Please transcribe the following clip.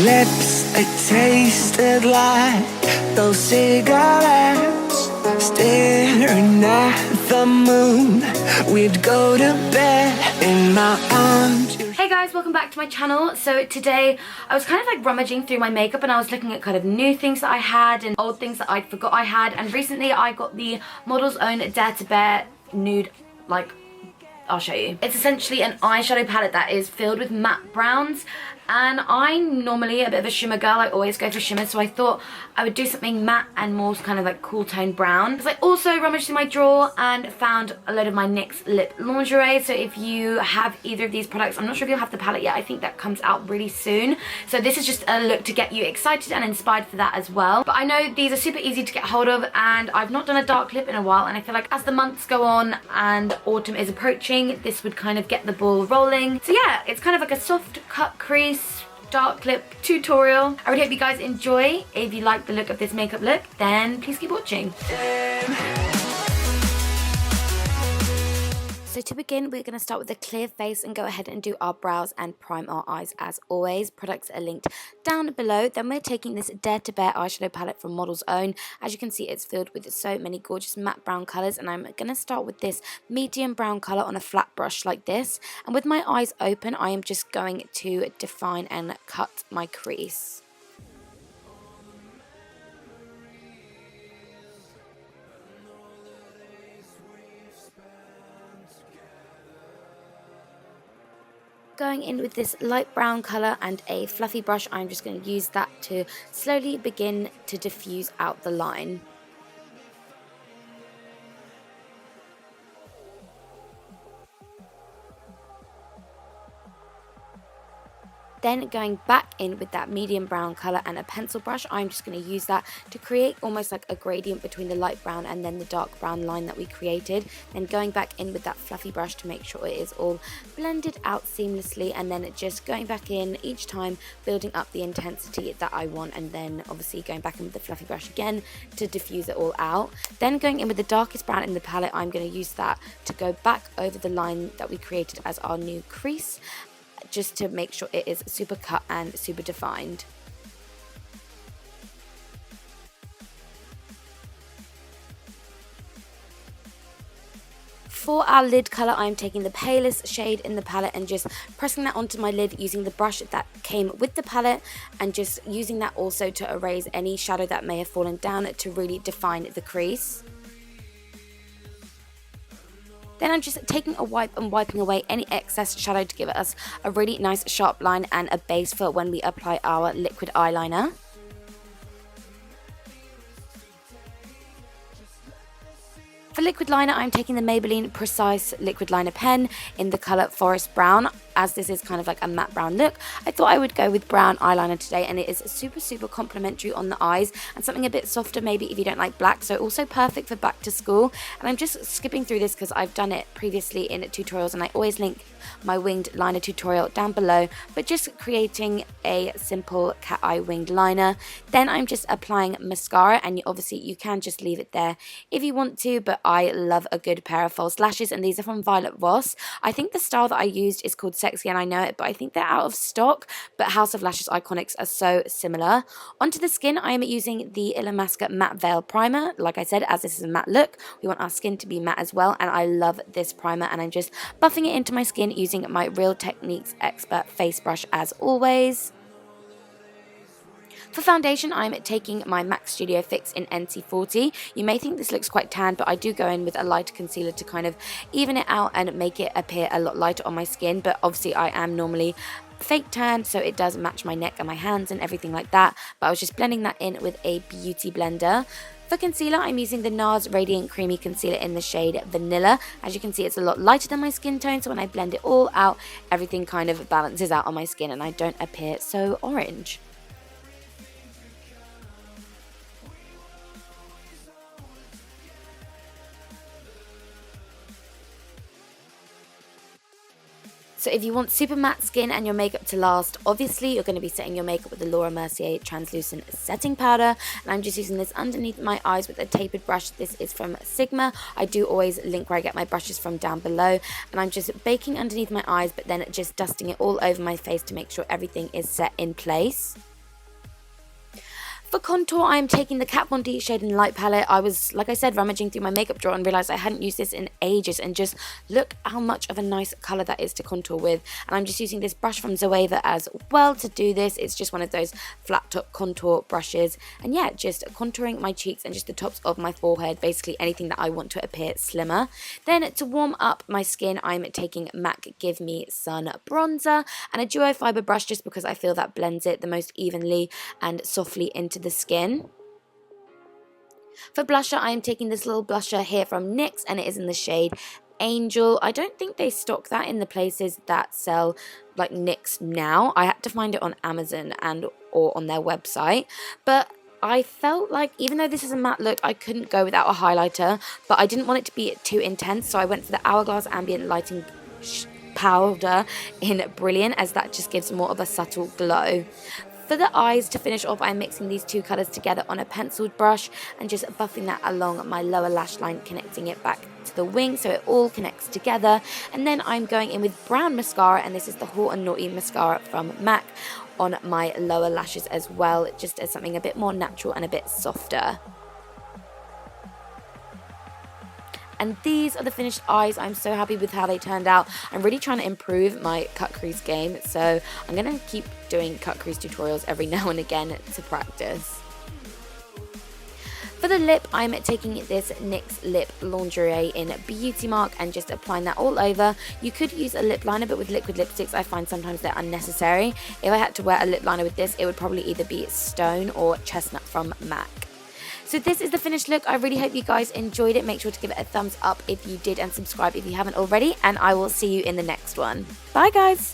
lips, they tasted like those cigarettes. Staring at the moon, we'd go to bed in my arms. Hey guys, welcome back to my channel. So today I was kind of like rummaging through my makeup and I was looking at kind of new things that I had and old things that I forgot I had, and recently I got the Model's Own Dare to Bear nude, like, I'll show you. It's essentially an eyeshadow palette that is filled with matte browns, and I'm normally a bit of a shimmer girl. I always go for shimmer, so I thought I would do something matte and more kind of like cool tone brown. Because I also rummaged through my drawer and found a load of my NYX lip lingerie. So if you have either of these products, I'm not sure if you'll have the palette yet. I think that comes out really soon. So this is just a look to get you excited and inspired for that as well. But I know these are super easy to get hold of, and I've not done a dark lip in a while, and I feel like as the months go on and autumn is approaching, this would kind of get the ball rolling. So yeah, it's kind of like a soft cut crease dark lip tutorial. I really hope you guys enjoy. If you like the look of this makeup look, then please keep watching. So to begin, we're going to start with a clear face and go ahead and do our brows and prime our eyes as always. Products are linked down below. Then we're taking this Dare to Bear eyeshadow palette from Model's Own. As you can see, it's filled with so many gorgeous matte brown colours, and I'm going to start with this medium brown colour on a flat brush like this. And with my eyes open, I am just going to define and cut my crease. Going in with this light brown colour and a fluffy brush, I'm just going to use that to slowly begin to diffuse out the line. Then going back in with that medium brown colour and a pencil brush, I'm just going to use that to create almost like a gradient between the light brown and then the dark brown line that we created. Then going back in with that fluffy brush to make sure it is all blended out seamlessly, and then just going back in each time, building up the intensity that I want, and then obviously going back in with the fluffy brush again to diffuse it all out. Then going in with the darkest brown in the palette, I'm going to use that to go back over the line that we created as our new crease, just to make sure it is super cut and super defined. For our lid colour, I'm taking the palest shade in the palette and just pressing that onto my lid using the brush that came with the palette, and just using that also to erase any shadow that may have fallen down to really define the crease. Then I'm just taking a wipe and wiping away any excess shadow to give us a really nice sharp line and a base for when we apply our liquid eyeliner. For liquid liner, I'm taking the Maybelline Precise liquid liner pen in the colour Forest Brown. As this is kind of like a matte brown look, I thought I would go with brown eyeliner today, and it is super complimentary on the eyes and something a bit softer maybe if you don't like black, so also perfect for back to school. And I'm just skipping through this because I've done it previously in tutorials, and I always link my winged liner tutorial down below, but just creating a simple cat eye winged liner. Then I'm just applying mascara, and obviously you can just leave it there if you want to, but I love a good pair of false lashes, and these are from Violet Voss. I think the style that I used is called Sexy and I Know It, but I think they're out of stock, but House of Lashes Iconics are so similar. Onto the skin, I am using the illamasqua Matte Veil Primer. Like I said, as this is a matte look, we want our skin to be matte as well, and I love this primer, and I'm just buffing it into my skin using my Real Techniques Expert face brush as always. For foundation, I'm taking my MAC Studio Fix in NC40. You may think this looks quite tan, but I do go in with a lighter concealer to kind of even it out and make it appear a lot lighter on my skin. But obviously I am normally fake tan, so it does match my neck and my hands and everything like that. But I was just blending that in with a beauty blender. For concealer, I'm using the NARS Radiant Creamy Concealer in the shade Vanilla. As you can see, it's a lot lighter than my skin tone, so when I blend it all out, everything kind of balances out on my skin and I don't appear so orange. So if you want super matte skin and your makeup to last, obviously you're going to be setting your makeup with the Laura Mercier Translucent Setting Powder. And I'm just using this underneath my eyes with a tapered brush. This is from Sigma. I do always link where I get my brushes from down below. And I'm just baking underneath my eyes, but then just dusting it all over my face to make sure everything is set in place. For contour, I am taking the Kat Von D Shade and Light palette. I was, like I said, rummaging through my makeup drawer and realised I hadn't used this in ages, and just look how much of a nice colour that is to contour with. And I'm just using this brush from Zoeva as well to do this. It's just one of those flat top contour brushes, and yeah, just contouring my cheeks and just the tops of my forehead, basically anything that I want to appear slimmer. Then to warm up my skin, I'm taking MAC Give Me Sun bronzer and a duo fibre brush, just because I feel that blends it the most evenly and softly into the skin. For blusher, I am taking this little blusher here from NYX, and it is in the shade Angel. I don't think they stock that in the places that sell like NYX now. I had to find it on Amazon and or on their website, but I felt like, even though this is a matte look, I couldn't go without a highlighter, but I didn't want it to be too intense, so I went for the Hourglass Ambient Lighting powder in Brilliant, as that just gives more of a subtle glow. For the eyes, to finish off, I'm mixing these two colours together on a penciled brush and just buffing that along my lower lash line, connecting it back to the wing so it all connects together. And then I'm going in with brown mascara, and this is the Hot and Naughty mascara from MAC, on my lower lashes as well, just as something a bit more natural and a bit softer. And these are the finished eyes. I'm so happy with how they turned out. I'm really trying to improve my cut crease game, so I'm going to keep doing cut crease tutorials every now and again to practice. For the lip, I'm taking this NYX Lip Lingerie in Beauty Mark and just applying that all over. You could use a lip liner, but with liquid lipsticks, I find sometimes they're unnecessary. If I had to wear a lip liner with this, it would probably either be Stone or Chestnut from MAC. So this is the finished look. I really hope you guys enjoyed it. Make sure to give it a thumbs up if you did, and subscribe if you haven't already, and I will see you in the next one. Bye guys!